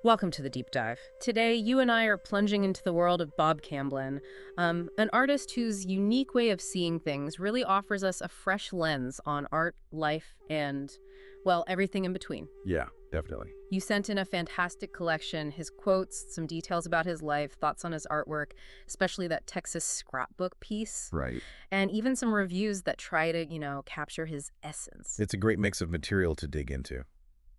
Welcome to the deep dive. Today, you and I are plunging into the world of Bob Camblin, an artist whose unique way of seeing things really offers us a fresh lens on art, life, and, well, everything in between. Yeah, definitely. You sent in a fantastic collection, his quotes, some details about his life, thoughts on his artwork, especially that Texas scrapbook piece, Right. and even some reviews that try to, capture his essence. It's a great mix of material to dig into.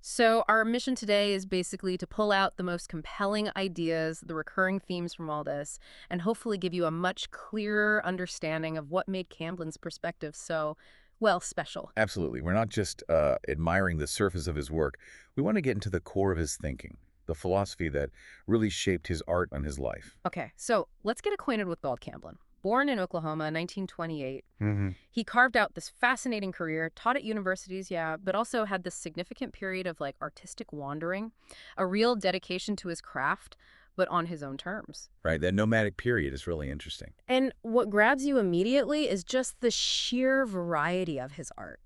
So our mission today is basically to pull out the most compelling ideas, the recurring themes from all this, and hopefully give you a much clearer understanding of what made Camblin's perspective so, well, special. Absolutely. We're not just admiring the surface of his work. We want to get into the core of his thinking, the philosophy that really shaped his art and his life. Okay, so let's get acquainted with Bob Camblin. Born in Oklahoma, 1928, hmm he carved out this fascinating career, taught at universities, yeah, but also had this significant period of artistic wandering, a real dedication to his craft, but on his own terms. Right. That nomadic period is really interesting. And what grabs you immediately is just the sheer variety of his art.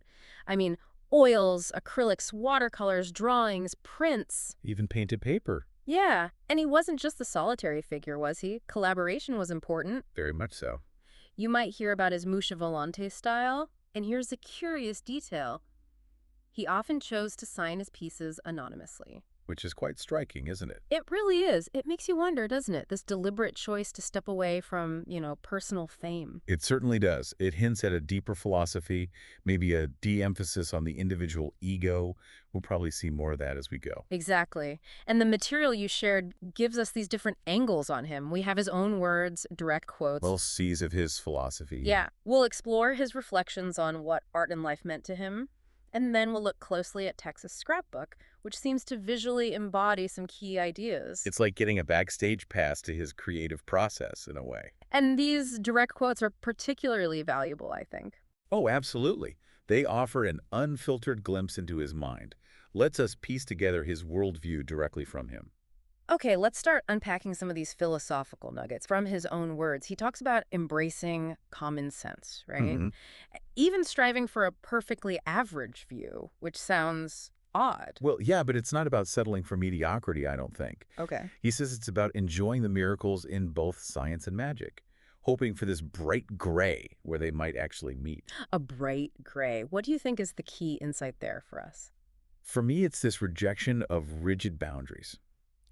I mean, oils, acrylics, watercolors, drawings, prints. Even painted paper. Yeah, and he wasn't just the solitary figure, was he? Collaboration was important. Very much so. You might hear about his Musha Volante style, and here's a curious detail. He often chose to sign his pieces anonymously. Which is quite striking, isn't it? It really is. It makes you wonder, doesn't it? This deliberate choice to step away from, personal fame. It certainly does. It hints at a deeper philosophy, maybe a de-emphasis on the individual ego. We'll probably see more of that as we go. Exactly. And the material you shared gives us these different angles on him. We have his own words, direct quotes. Well, sees of his philosophy. Yeah. We'll explore his reflections on what art and life meant to him. And then we'll look closely at Texas Scrapbook, which seems to visually embody some key ideas. It's like getting a backstage pass to his creative process in a way. And these direct quotes are particularly valuable, I think. Oh, absolutely. They offer an unfiltered glimpse into his mind, lets us piece together his worldview directly from him. Okay, let's start unpacking some of these philosophical nuggets from his own words. He talks about embracing common sense, right? hmm Even striving for a perfectly average view, which sounds odd. Well, yeah, but it's not about settling for mediocrity, I don't think. Okay. He says it's about enjoying the miracles in both science and magic, hoping for this bright gray where they might actually meet. A bright gray. What do you think is the key insight there for us? For me, it's this rejection of rigid boundaries.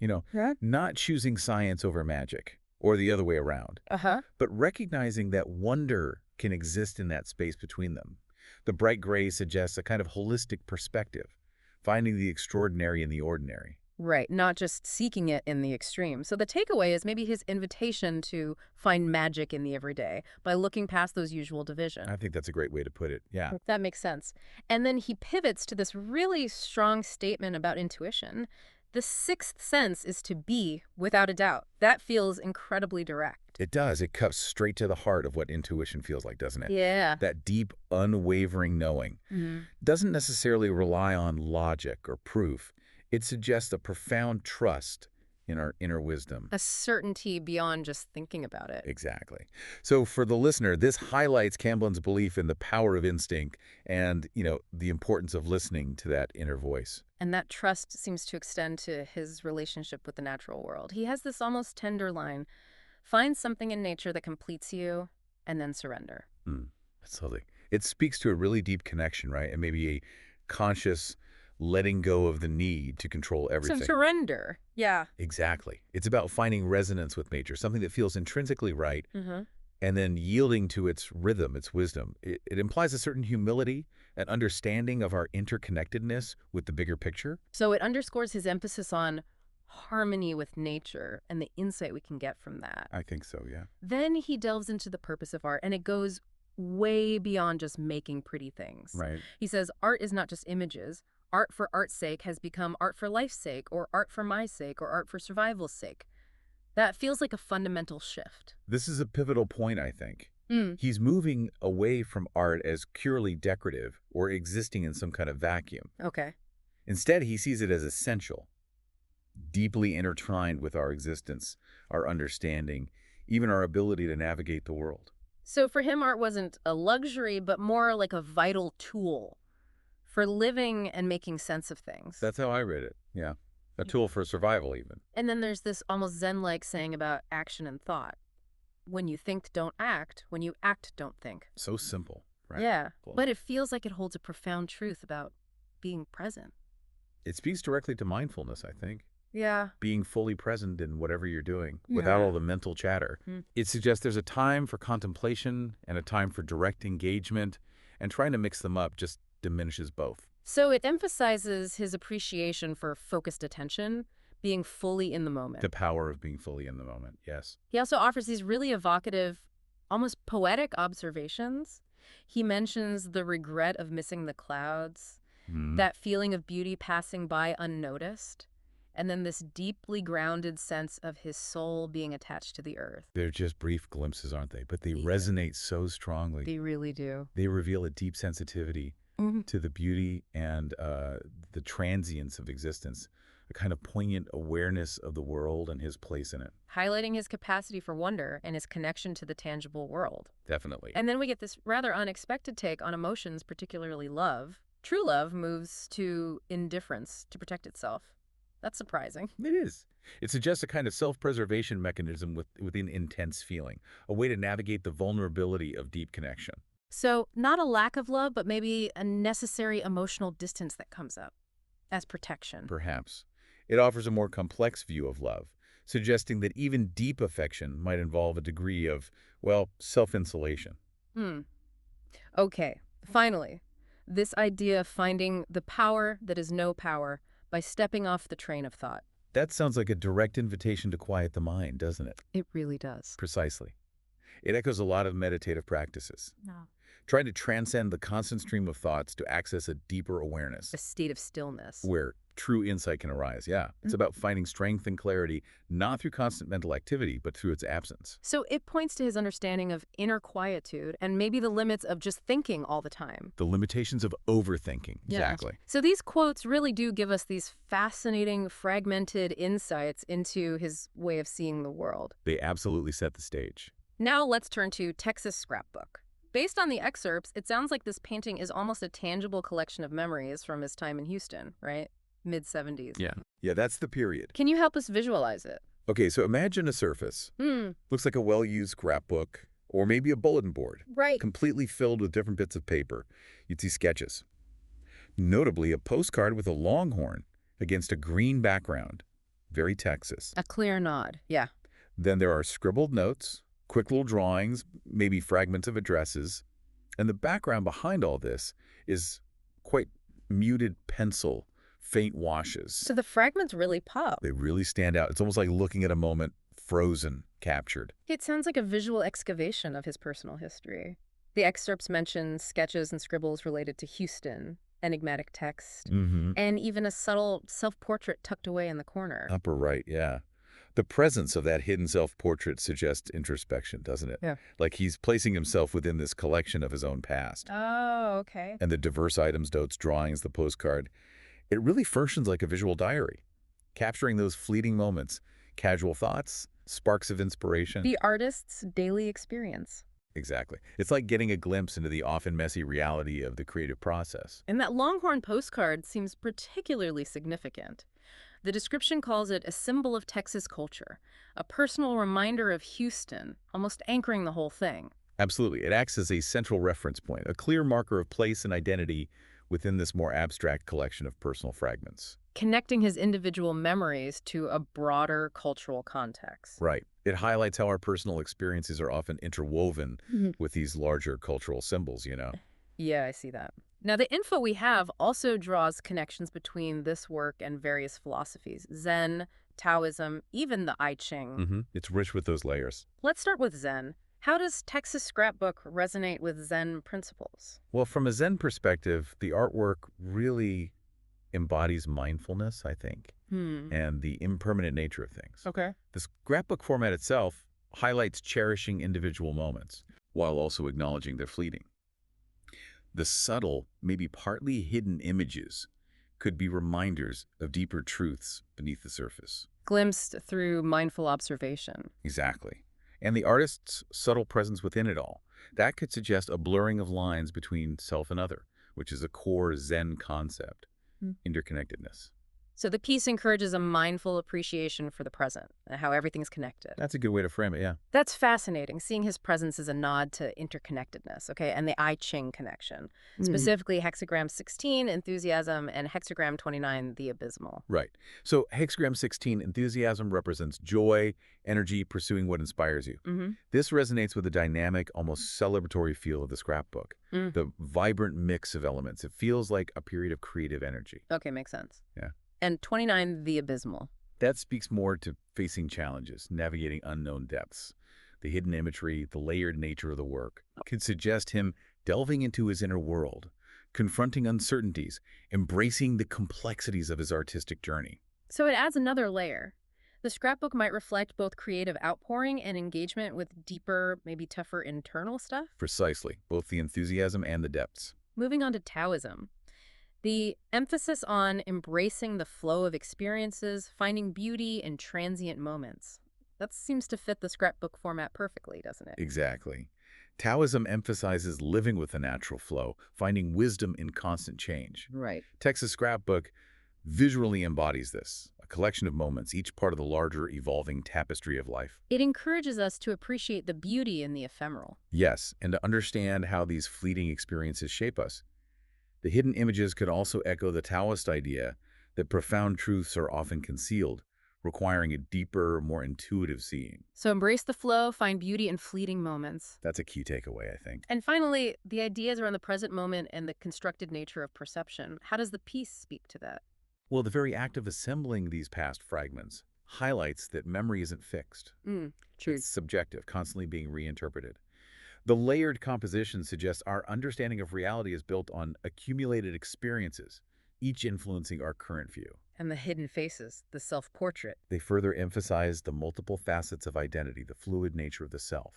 You know, Yeah. not choosing science over magic, or the other way around, Uh-huh. but recognizing that wonder can exist in that space between them. The bright gray suggests a kind of holistic perspective, finding the extraordinary in the ordinary. Right, not just seeking it in the extreme. So the takeaway is maybe his invitation to find magic in the everyday by looking past those usual divisions. I think that's a great way to put it. Yeah. That makes sense. And then he pivots to this really strong statement about intuition. The sixth sense is to be, without a doubt. That feels incredibly direct. It does. It cuts straight to the heart of what intuition feels like, doesn't it? Yeah. That deep, unwavering knowing doesn't necessarily rely on logic or proof. It suggests a profound trust in our inner wisdom. A certainty beyond just thinking about it. Exactly. So for the listener, this highlights Camblin's belief in the power of instinct and, the importance of listening to that inner voice. And that trust seems to extend to his relationship with the natural world. He has this almost tender line: find something in nature that completes you, and then surrender. That's lovely. It speaks to a really deep connection, right? And maybe a conscious letting go of the need to control everything. So surrender. Yeah. Exactly. It's about finding resonance with nature, something that feels intrinsically right, Mm-hmm. and then yielding to its rhythm, its wisdom. It implies a certain humility, an understanding of our interconnectedness with the bigger picture. So it underscores his emphasis on harmony with nature and the insight we can get from that. I think so, yeah. Then he delves into the purpose of art, and it goes way beyond just making pretty things. Right. He says art is not just images. Art for art's sake has become art for life's sake, or art for my sake, or art for survival's sake. That feels like a fundamental shift. This is a pivotal point, I think. Mm. He's moving away from art as purely decorative or existing in some kind of vacuum. Okay. Instead, he sees it as essential, deeply intertwined with our existence, our understanding, even our ability to navigate the world. So for him, art wasn't a luxury, but more like a vital tool for living and making sense of things. That's how I read it. Yeah. A tool for survival, even. And then there's this almost Zen-like saying about action and thought. When you think, don't act. When you act, don't think. So simple. Yeah, Practical. but it feels like it holds a profound truth about being present. It speaks directly to mindfulness, I think. Yeah. Being fully present in whatever you're doing without Yeah. all the mental chatter. Hmm. It suggests there's a time for contemplation and a time for direct engagement, and trying to mix them up just diminishes both. So it emphasizes his appreciation for focused attention, being fully in the moment. The power of being fully in the moment, yes. He also offers these really evocative, almost poetic observations. He mentions the regret of missing the clouds, Mhm. that feeling of beauty passing by unnoticed, and then this deeply grounded sense of his soul being attached to the earth. They're just brief glimpses, aren't they? But they Yeah. resonate so strongly. They really do. They reveal a deep sensitivity to the beauty and the transience of existence, a kind of poignant awareness of the world and his place in it. Highlighting his capacity for wonder and his connection to the tangible world. Definitely. And then we get this rather unexpected take on emotions, particularly love. True love moves to indifference to protect itself. That's surprising. It is. It suggests a kind of self-preservation mechanism within intense feeling, a way to navigate the vulnerability of deep connection. So, not a lack of love, but maybe a necessary emotional distance that comes up as protection. Perhaps. It offers a more complex view of love, suggesting that even deep affection might involve a degree of, well, self-insulation. Hmm. Okay, finally, this idea of finding the power that is no power by stepping off the train of thought. That sounds like a direct invitation to quiet the mind, doesn't it? It really does. Precisely. It echoes a lot of meditative practices, No. trying to transcend the constant stream of thoughts to access a deeper awareness A state of stillness. where true insight can arise. Yeah, it's about finding strength and clarity, not through constant mental activity, but through its absence. So it points to his understanding of inner quietude and maybe the limits of just thinking all the time. The limitations of overthinking. Yeah. Exactly. So these quotes really do give us these fascinating, fragmented insights into his way of seeing the world. They absolutely set the stage. Now let's turn to Texas Scrapbook. Based on the excerpts, it sounds like this painting is almost a tangible collection of memories from his time in Houston, right? Mid-70s. Yeah, that's the period. Can you help us visualize it? Okay, so imagine a surface. Looks like a well-used scrapbook, or maybe a bulletin board, Right. completely filled with different bits of paper. You'd see sketches. Notably, a postcard with a longhorn against a green background. Very Texas. A clear nod. Yeah. Then there are scribbled notes, quick little drawings, maybe fragments of addresses. And the background behind all this is quite muted pencil, faint washes. So the fragments really pop. They really stand out. It's almost like looking at a moment frozen, captured. It sounds like a visual excavation of his personal history. The excerpts mention sketches and scribbles related to Houston, enigmatic text, and even a subtle self-portrait tucked away in the corner. Upper right, yeah. The presence of that hidden self-portrait suggests introspection, doesn't it? Yeah. Like he's placing himself within this collection of his own past. Oh, okay. And the diverse items, notes, drawings, the postcard, it really functions like a visual diary, capturing those fleeting moments, casual thoughts, sparks of inspiration. The artist's daily experience. Exactly. It's like getting a glimpse into the often messy reality of the creative process. And that Longhorn postcard seems particularly significant. The description calls it a symbol of Texas culture, a personal reminder of Houston, almost anchoring the whole thing. Absolutely. It acts as a central reference point, a clear marker of place and identity within this more abstract collection of personal fragments. Connecting his individual memories to a broader cultural context. Right. It highlights how our personal experiences are often interwoven with these larger cultural symbols, you know? Yeah, I see that. Now, the info we have also draws connections between this work and various philosophies, Zen, Taoism, even the I Ching. It's rich with those layers. Let's start with Zen. How does Texas Scrapbook resonate with Zen principles? Well, from a Zen perspective, the artwork really embodies mindfulness, I think, and the impermanent nature of things. Okay. The scrapbook format itself highlights cherishing individual moments while also acknowledging their fleeting. The subtle, maybe partly hidden images could be reminders of deeper truths beneath the surface. Glimpsed through mindful observation. Exactly. And the artist's subtle presence within it all, that could suggest a blurring of lines between self and other, which is a core Zen concept, interconnectedness. So the piece encourages a mindful appreciation for the present, and how everything's connected. That's a good way to frame it, yeah. That's fascinating, seeing his presence as a nod to interconnectedness, okay, and the I Ching connection. Hmm. Specifically, hexagram 16, enthusiasm, and hexagram 29, the abysmal. Right. So hexagram 16, enthusiasm represents joy, energy, pursuing what inspires you. Mm-hmm. This resonates with the dynamic, almost celebratory feel of the scrapbook, Mm. the vibrant mix of elements. It feels like a period of creative energy. Okay, makes sense. Yeah. And 29, the abysmal. That speaks more to facing challenges, navigating unknown depths. The hidden imagery, the layered nature of the work could suggest him delving into his inner world, confronting uncertainties, embracing the complexities of his artistic journey. So it adds another layer. The scrapbook might reflect both creative outpouring and engagement with deeper, maybe tougher internal stuff. Precisely, both the enthusiasm and the depths. Moving on to Taoism. The emphasis on embracing the flow of experiences, finding beauty in transient moments. That seems to fit the scrapbook format perfectly, doesn't it? Exactly. Taoism emphasizes living with the natural flow, finding wisdom in constant change. Right. Texas Scrapbook visually embodies this, a collection of moments, each part of the larger, evolving tapestry of life. It encourages us to appreciate the beauty in the ephemeral. Yes, and to understand how these fleeting experiences shape us. The hidden images could also echo the Taoist idea that profound truths are often concealed, requiring a deeper, more intuitive seeing. So embrace the flow, find beauty in fleeting moments. That's a key takeaway, I think. And finally, the ideas around the present moment and the constructed nature of perception. How does the piece speak to that? Well, the very act of assembling these past fragments highlights that memory isn't fixed. True. It's subjective, constantly being reinterpreted. The layered composition suggests our understanding of reality is built on accumulated experiences, each influencing our current view. And the hidden faces, the self-portrait. They further emphasize the multiple facets of identity, the fluid nature of the self.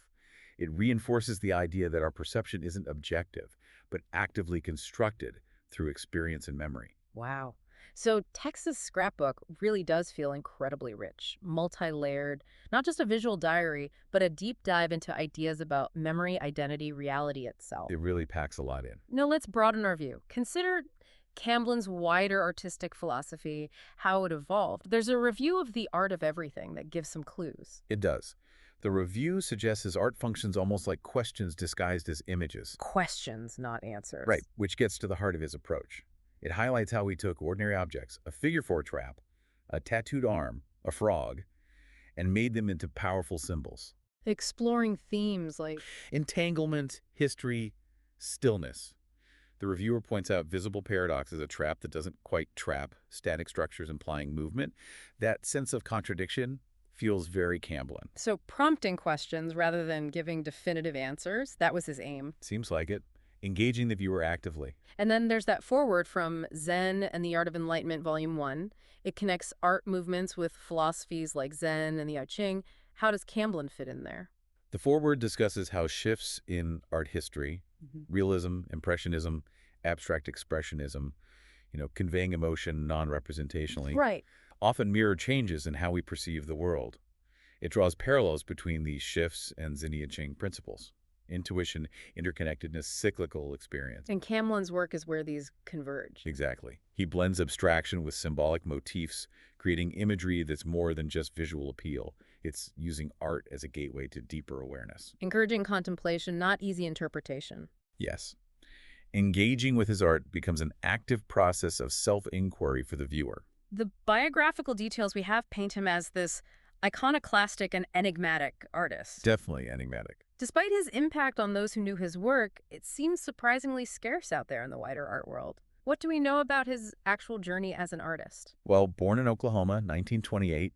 It reinforces the idea that our perception isn't objective, but actively constructed through experience and memory. Wow. So Texas Scrapbook really does feel incredibly rich, multi-layered, not just a visual diary, but a deep dive into ideas about memory, identity, reality itself. It really packs a lot in. Now let's broaden our view. Consider Camblin's wider artistic philosophy, how it evolved. There's a review of The Art of Everything that gives some clues. It does. The review suggests his art functions almost like questions disguised as images. Questions, not answers. Right, which gets to the heart of his approach. It highlights how he took ordinary objects, a figure-4 trap, a tattooed arm, a frog, and made them into powerful symbols. Exploring themes like Entanglement, history, stillness. The reviewer points out visible paradox as a trap that doesn't quite trap, static structures implying movement. That sense of contradiction feels very Camblin. so prompting questions rather than giving definitive answers. That was his aim. Seems like it. Engaging the viewer actively. And then there's that foreword from Zen and the Art of Enlightenment, Volume 1. It connects art movements with philosophies like Zen and the I Ching. How does Camblin fit in there? The foreword discusses how shifts in art history, realism, impressionism, abstract expressionism, conveying emotion non-representationally, Right. often mirror changes in how we perceive the world. It draws parallels between these shifts and Zen I Ching principles. Intuition, interconnectedness, cyclical experience. And Camblin's work is where these converge. Exactly. He blends abstraction with symbolic motifs, creating imagery that's more than just visual appeal. It's using art as a gateway to deeper awareness. Encouraging contemplation, not easy interpretation. Yes. Engaging with his art becomes an active process of self-inquiry for the viewer. The biographical details we have paint him as this iconoclastic and enigmatic artist. Definitely enigmatic. Despite his impact on those who knew his work, it seems surprisingly scarce out there in the wider art world. What do we know about his actual journey as an artist? Well, born in Oklahoma, 1928,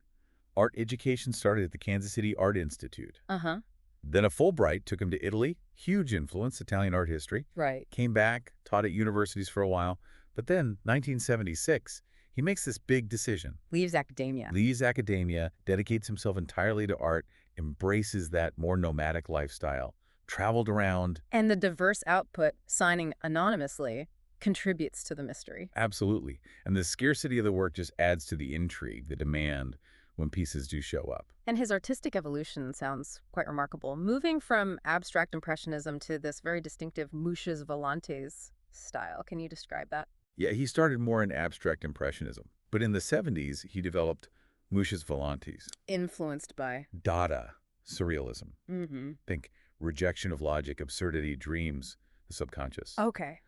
art education started at the Kansas City Art Institute. Uh-huh. Then a Fulbright took him to Italy, huge influence, Italian art history. Right. Came back, taught at universities for a while, but then, 1976, he makes this big decision. Leaves academia. Leaves academia, dedicates himself entirely to art, embraces that more nomadic lifestyle, traveled around. And the diverse output, signing anonymously, contributes to the mystery. Absolutely. And the scarcity of the work just adds to the intrigue, the demand, when pieces do show up. And his artistic evolution sounds quite remarkable, moving from abstract impressionism to this very distinctive Mouches Volantes style. Can you describe that? Yeah, he started more in abstract impressionism, But in the 70s, he developed Muchas Volantes, Influenced by. Dada, surrealism. Mm-hmm. Think rejection of logic, absurdity, dreams, the subconscious. Okay.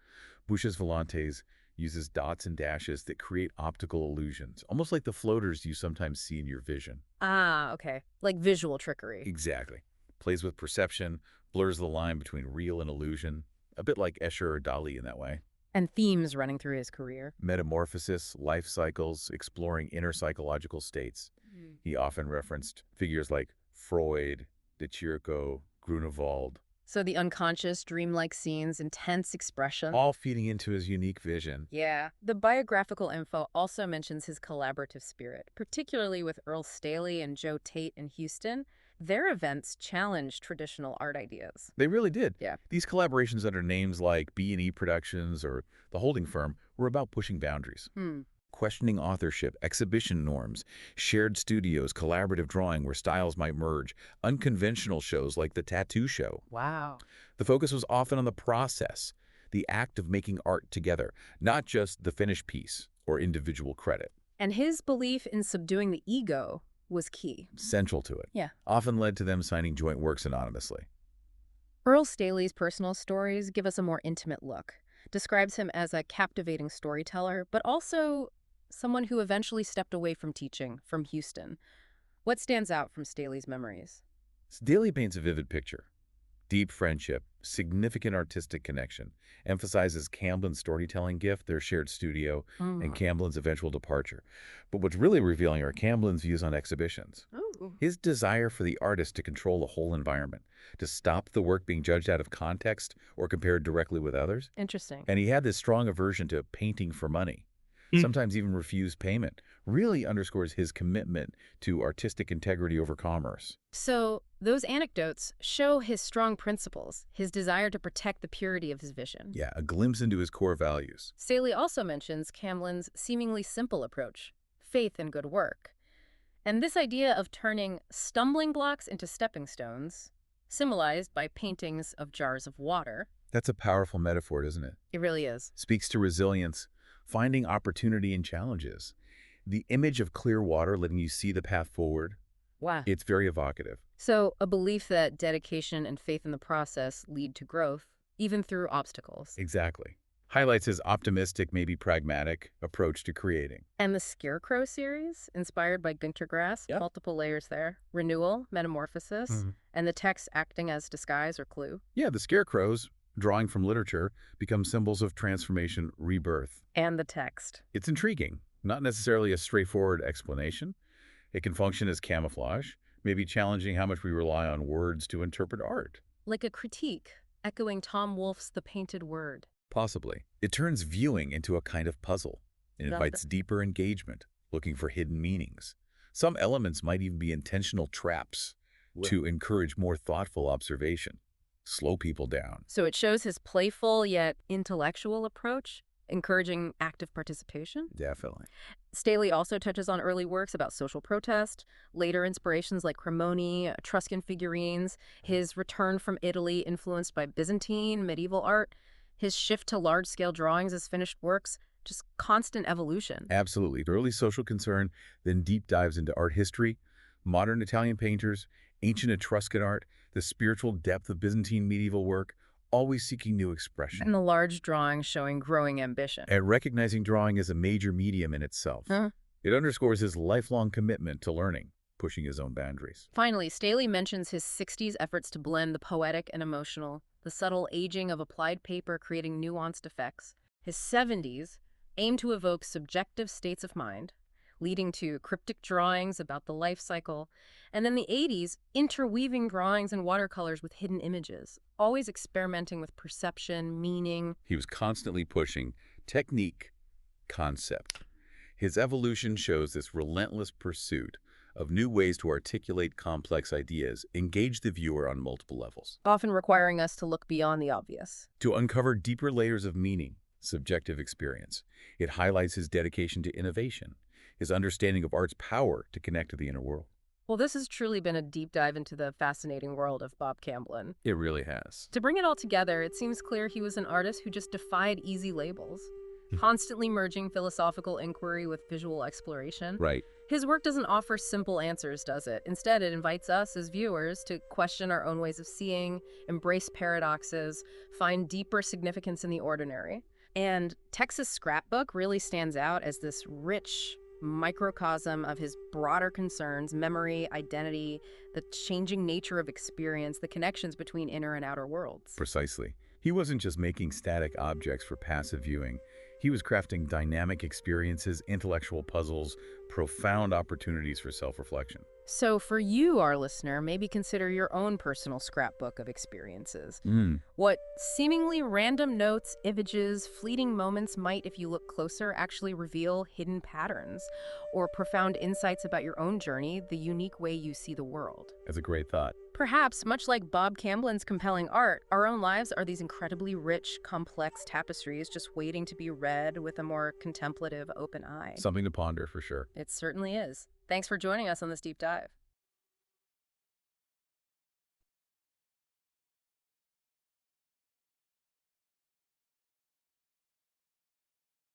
Bush's Volantes uses dots and dashes that create optical illusions, almost like the floaters you sometimes see in your vision. Ah, okay. Like visual trickery. Exactly. Plays with perception, blurs the line between real and illusion, a bit like Escher or Dali in that way. And themes running through his career. Metamorphosis, life cycles, exploring inner psychological states. Mm. He often referenced figures like Freud, De Chirico, Grunewald, So the unconscious, dreamlike scenes, intense expression. all feeding into his unique vision. Yeah. The biographical info also mentions his collaborative spirit, particularly with Earl Staley and Joe Tate in Houston. Their events challenged traditional art ideas. They really did. Yeah. These collaborations under names like B&E Productions or The Holding Firm were about pushing boundaries, questioning authorship, exhibition norms, shared studios, collaborative drawing where styles might merge, unconventional shows like The Tattoo Show. Wow. The focus was often on the process, the act of making art together, not just the finished piece or individual credit. And his belief in subduing the ego was key. Central to it. Yeah. Often led to them signing joint works anonymously. Earl Staley's personal stories give us a more intimate look. Describes him as a captivating storyteller, but also someone who eventually stepped away from teaching from Houston. What stands out from Staley's memories? Daly paints a vivid picture. Deep friendship, significant artistic connection, emphasizes Camblin's storytelling gift, their shared studio, and Camblin's eventual departure. But what's really revealing are Camblin's views on exhibitions. Ooh. His desire for the artist to control the whole environment, to stop the work being judged out of context or compared directly with others. Interesting. And he had this strong aversion to painting for money, sometimes even refused payment, really underscores his commitment to artistic integrity over commerce. So those anecdotes show his strong principles, his desire to protect the purity of his vision. Yeah, a glimpse into his core values. Staley also mentions Camblin's seemingly simple approach, faith and good work. And this idea of turning stumbling blocks into stepping stones, symbolized by paintings of jars of water. That's a powerful metaphor, isn't it? It really is. Speaks to resilience, finding opportunity in challenges. The image of clear water letting you see the path forward, Wow. it's very evocative. So a belief that dedication and faith in the process lead to growth, even through obstacles. Exactly. Highlights his optimistic, maybe pragmatic approach to creating. And the Scarecrow series, inspired by Günter Grass, Yep. multiple layers there, renewal, metamorphosis, and the text acting as disguise or clue. Yeah, the scarecrows, drawing from literature, become symbols of transformation, rebirth. And the text. It's intriguing, not necessarily a straightforward explanation. It can function as camouflage, maybe challenging how much we rely on words to interpret art. Like a critique, echoing Tom Wolfe's The Painted Word. Possibly. It turns viewing into a kind of puzzle. It invites deeper engagement, looking for hidden meanings. Some elements might even be intentional traps to encourage more thoughtful observation, slow people down. So it shows his playful yet intellectual approach, encouraging active participation. Definitely. Staley also touches on early works about social protest, later inspirations like Cremoni, Etruscan figurines, his return from Italy influenced by Byzantine, medieval art, his shift to large-scale drawings as finished works, just constant evolution. Absolutely. Early social concern, then deep dives into art history, modern Italian painters, ancient Etruscan art, the spiritual depth of Byzantine medieval work, always seeking new expression. And the large drawings showing growing ambition. And recognizing drawing as a major medium in itself. It underscores his lifelong commitment to learning, pushing his own boundaries. Finally, Staley mentions his 60s efforts to blend the poetic and emotional, the subtle aging of applied paper creating nuanced effects. His 70s aim to evoke subjective states of mind, leading to cryptic drawings about the life cycle, and then the 80s interweaving drawings and watercolors with hidden images, always experimenting with perception, meaning. He was constantly pushing technique, concept. His evolution shows this relentless pursuit of new ways to articulate complex ideas, engage the viewer on multiple levels, Often requiring us to look beyond the obvious. to uncover deeper layers of meaning, subjective experience. It highlights his dedication to innovation, his understanding of art's power to connect to the inner world. Well, this has truly been a deep dive into the fascinating world of Bob Camblin. It really has. To bring it all together, it seems clear he was an artist who just defied easy labels. constantly merging philosophical inquiry with visual exploration. Right. His work doesn't offer simple answers, does it? Instead, it invites us as viewers to question our own ways of seeing, embrace paradoxes, find deeper significance in the ordinary. And Texas Scrapbook really stands out as this rich microcosm of his broader concerns: memory, identity, the changing nature of experience, the connections between inner and outer worlds. Precisely. He wasn't just making static objects for passive viewing. He was crafting dynamic experiences, intellectual puzzles, profound opportunities for self-reflection. So for you, our listener, maybe consider your own personal scrapbook of experiences. Mm. What seemingly random notes, images, fleeting moments might, if you look closer, actually reveal hidden patterns or profound insights about your own journey, the unique way you see the world. That's a great thought. Perhaps, much like Bob Camblin's compelling art, our own lives are these incredibly rich, complex tapestries just waiting to be read with a more contemplative, open eye. Something to ponder for sure. It certainly is. Thanks for joining us on this deep dive.